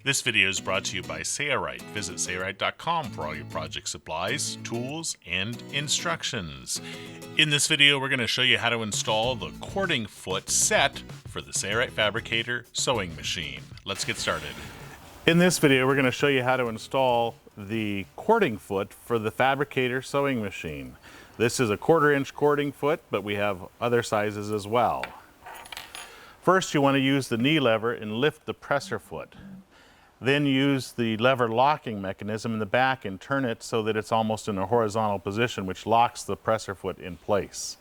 This video is brought to you by Sailrite. Visit Sailrite.com for all your project supplies, tools, and instructions. In this video, we're going to show you how to install the cording foot set for the Sailrite Fabricator sewing machine. Let's get started. In this video, we're going to show you how to install the cording foot for the Fabricator sewing machine. This is a 1/4-inch cording foot, but we have other sizes as well. First, you want to use the knee lever and lift the presser foot. Then use the lever locking mechanism in the back and turn it so that it's almost in a horizontal position, which locks the presser foot in place.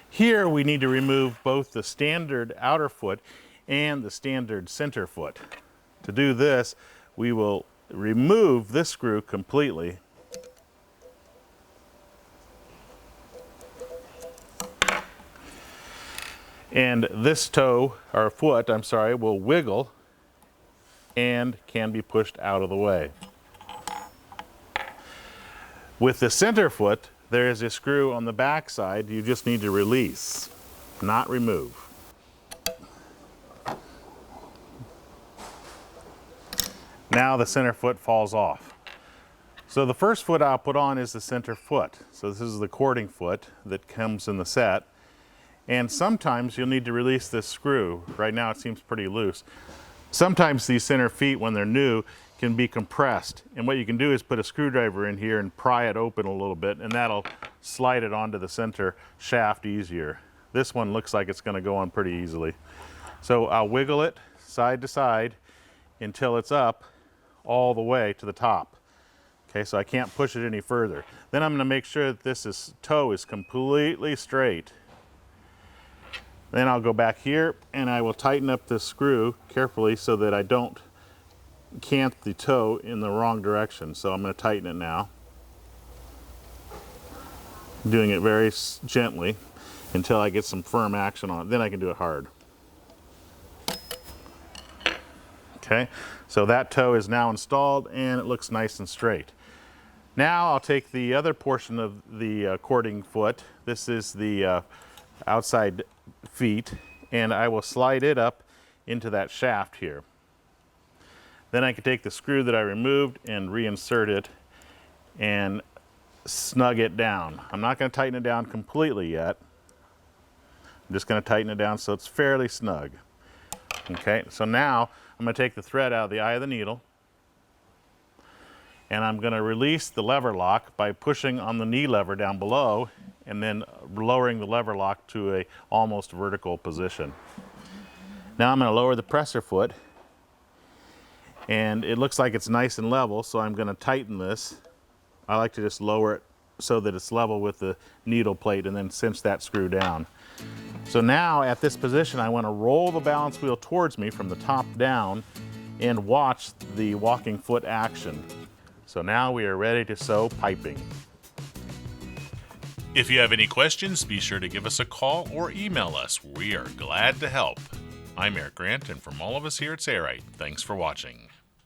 Here we need to remove both the standard outer foot and the standard center foot. To do this, we will remove this screw completely. And this toe, or foot, I'm sorry, will wiggle and can be pushed out of the way. With the center foot, there is a screw on the back side you just need to release, not remove. Now the center foot falls off. So the first foot I'll put on is the center foot. So this is the cording foot that comes in the set. And sometimes you'll need to release this screw. Right now it seems pretty loose. Sometimes these center feet, when they're new, can be compressed. And what you can do is put a screwdriver in here and pry it open a little bit, and that'll slide it onto the center shaft easier. This one looks like it's going to go on pretty easily. So I'll wiggle it side to side until it's up all the way to the top. Okay, so I can't push it any further. Then I'm going to make sure that this toe is completely straight. Then I'll go back here and I will tighten up this screw carefully so that I don't cant the toe in the wrong direction. So I'm going to tighten it now. Doing it very gently until I get some firm action on it. Then I can do it hard. Okay, so that toe is now installed and it looks nice and straight. Now I'll take the other portion of the cording foot. This is the outside feet, and I will slide it up into that shaft here. Then I can take the screw that I removed and reinsert it and snug it down. I'm not going to tighten it down completely yet. I'm just going to tighten it down so it's fairly snug. Okay, so now I'm going to take the thread out of the eye of the needle, and I'm going to release the lever lock by pushing on the knee lever down below and then lowering the lever lock to a almost vertical position. Now I'm going to lower the presser foot, and it looks like it's nice and level, so I'm going to tighten this. I like to just lower it so that it's level with the needle plate and then cinch that screw down. So now at this position I want to roll the balance wheel towards me from the top down and watch the walking foot action. So now we are ready to sew piping. If you have any questions, be sure to give us a call or email us. We are glad to help. I'm Eric Grant, and from all of us here at Sailrite, thanks for watching.